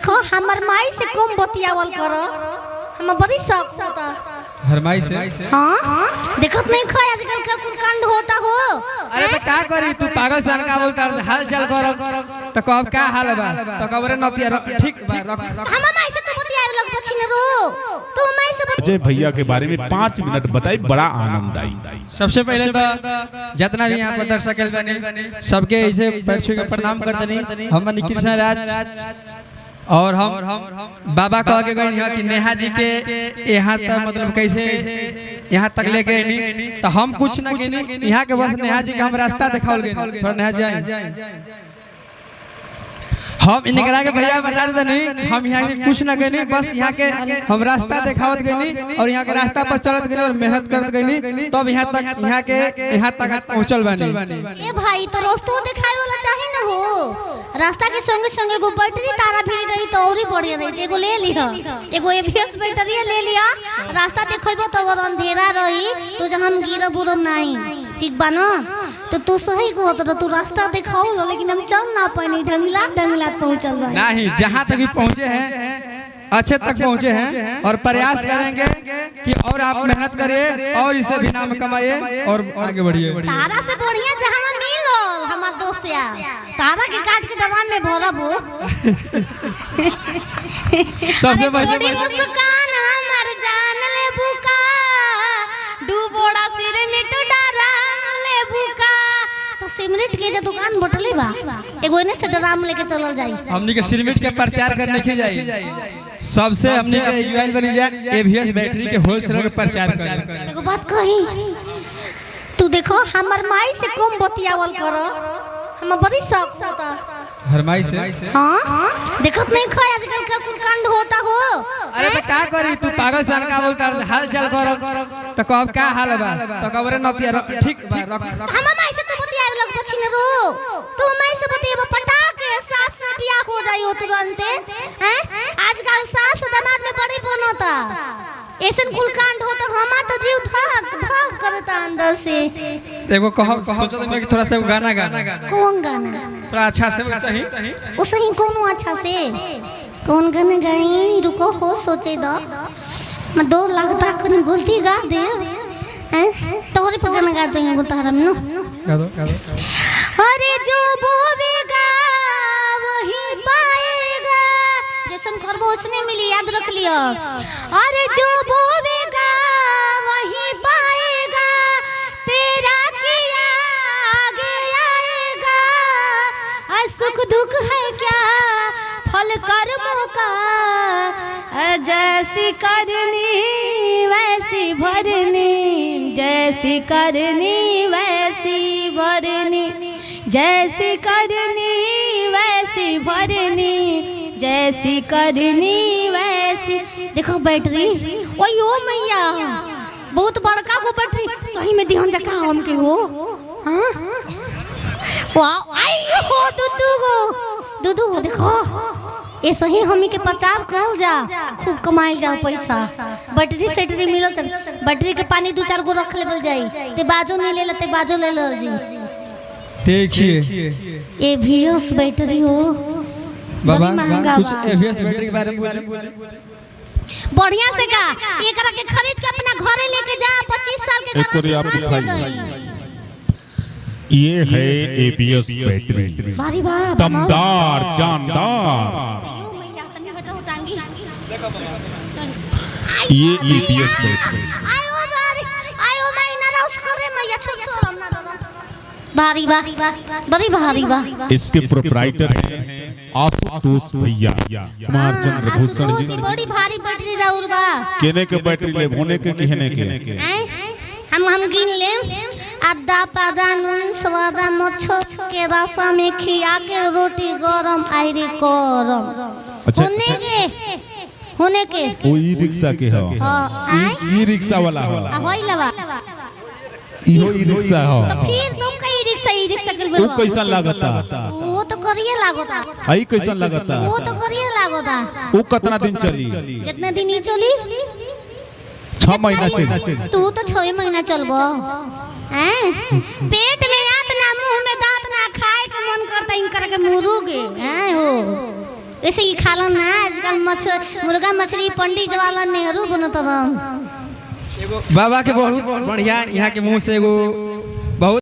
देखो हमर माई से कम बतियावल करो, हम बड़ी शौक होता हर माई से। हाँ देखत नहीं खो आजकल का कुल कांड होता हो। अरे तो क्या करी तू पागल सन का बोलता हाल चाल कर तो कब क्या हाल बा तो कबरे नतिया ठीक बा रख। हम माई से तो बतियावे लोग बचिन रो तो माई से अजय भैया के बारे में 5 मिनट बताई, बड़ा आनंद आई। सबसे पहले तो जितना भी यहाँ पर दर्शक बने सबके ऐसे पैर छू के प्रणाम कर दनी। हम कृष्ण राज और हम बाबा कह के गए कि नेहा जी के यहाँ तक मतलब कैसे यहाँ तक लेके नहीं तो हम कुछ ना गए यहाँ के बस नेहा जी के हम रास्ता दिखाओ गए। थोड़ा नेहा जी आए हम इनकरा के भैया बता देते नहीं हम यहाँ के कुछ ना गए बस यहाँ के हम रास्ता दिखावत गए और यहाँ के रास्ता पर चलत गए और मेहनत करत गए तब यहाँ तक पहुँचल बने। ए भाई तो रास्ता दिखाए वाला चाहिए ना हो, रास्ता के संगे संगे एगो बैटरी तारा भी रही तो और ही बढ़िया रही। एगो ले लिया, एगो एबीएस बैटरी ले लिया, रास्ता देखबो तो अगर अंधेरा रही तो जब हम गिरब उरब नहीं, ठीक बा ना। तो तू सही को तो तू रास्ता दिखाओ लेकिन हम चल ना पानी ढंगला पहुंचल बा नहीं। जहाँ तक भी पहुँचे हैं अच्छे तक पहुँचे हैं और प्रयास करेंगे कि और आप मेहनत करिए और इसे भी नाम कमाइए और आगे बढ़िए। तारा से बढ़िया जहाँ मिलो हमार दोस्त यार, तारा के काट के दरान में भरब हो। सबसे बड़ी मुस्कान हमार जान ले बुका, डूबोड़ा सिर में तो डराम ले बुका। तो सिमरट के जो दुकान बटले बा एगो इने से डराम लेके चलल जाई। हमनी के सिमरट के प्रचार करने के जाई सबसे हमनी के युवाइल बनी जाए एबीएस बैटरी के होलसेलर के प्रचार करे। एगो बात कही तू देखो हमर माई से कम बतियावल करो, हम बड़ी शौक होता हर माई से। हाँ देखत नहीं खो आजकल का कुल कांड होता हो। अरे तो क्या करी तू पागल सन का बोलता हाल चाल कर तो कब क्या हाल बा तो कबरे नतिया ठीक बा रख। हम माई से तो बतियावे लोग बचिन रो तो माई से बतियावे पटाक सास से बियाह हो जाई हो तुरंत हैं। आजकल सास दामाद में बड़ी बनोता ऐसन कुल कांड होता, हमार तो जीव धक धक करता अंदर से। एगो कहो सोचो तुम कि थोड़ा सा गाना कौन गाना थोड़ा अच्छा से सही उसही कोनो अच्छा से कौन गाना गाई रुको हो सोचे दो मैं 2 लाख तक गलती गा दे हैं तोरे पर गाना गा देंगे गुतारम नो गा दो। अरे जो बोवेगा वही पाएगा, जैसन करबो उसने मिली याद रख लियो। अरे जो बोवेगा वही पाएगा, तेरा किया आगे आएगा। सुख दुख है क्या फल कर्मों का, जैसी करनी वैसी भरनी, जैसी करनी वैसी भरनी, जैसी करनी वैसी भरनी, जैसी करनी वैसी। देखो बैटरी ओयो मैया बहुत बड़का को बैटरी सही में दिहन जका हम के हो। हां वाह आइयो दूदू हो देखो ये सही हमी के प्रचार करल जा खूब कमाइल जा पैसा। बैटरी सेटरी मिलल चल बैटरी के पानी 2-4 गो रख लेबल जाई ते बाजू मिले लते बाजू ले ल जी। देखिए एबीएस बैटरी हो बाबा महंगा कुछ एबीएस बैटरी के बारे में बोलिए बढ़िया से का एकरा के खरीद के अपना घरे लेके जा 25 साल के गारंटी। ये है एबीएस बैटरी, भारी बा दमदार जानदार। ये एबीएस बैटरी आयो मैं ना रोस करे मैया छोड़ हम ना दो भारी बा बड़ी भारी बा। इसके प्रोप्राइटर हैं आशुतोष भैया कुमार चंद्र भूषण जी। बड़ी भारी बैटरी राउर बा केने के बैटरी ले होने के कहने के हम गिन ले आदा पादा नून स्वादा मच्छो के रसा में खिया के रोटी गरम आइरे गरम। अच्छा होने के वो ई रिक्शा के हो। ई रिक्शा वाला हो होई लवा इहो ई रिक्शा हो। तो फिर तुम का ई रिक्शा के वो कैसन लागता? वो तो करिए लागता। आई कैसन लागता? वो तो करिए लागता। वो कितना दिन चली? जितने दिन ही चली 6 महीना चली। तू तो 6 महीना चलबो हैं। पेट में आत ना मुंह में दांत ना खाए के मन करता इनकर के मुरुगे हैं हो ऐसे ही खाला ना आजकल मुर्गा मछली पंडित जवाहरलाल नेहरू बनत रहा। बाबा के बहुत बढ़िया यहाँ के मुंह से एगो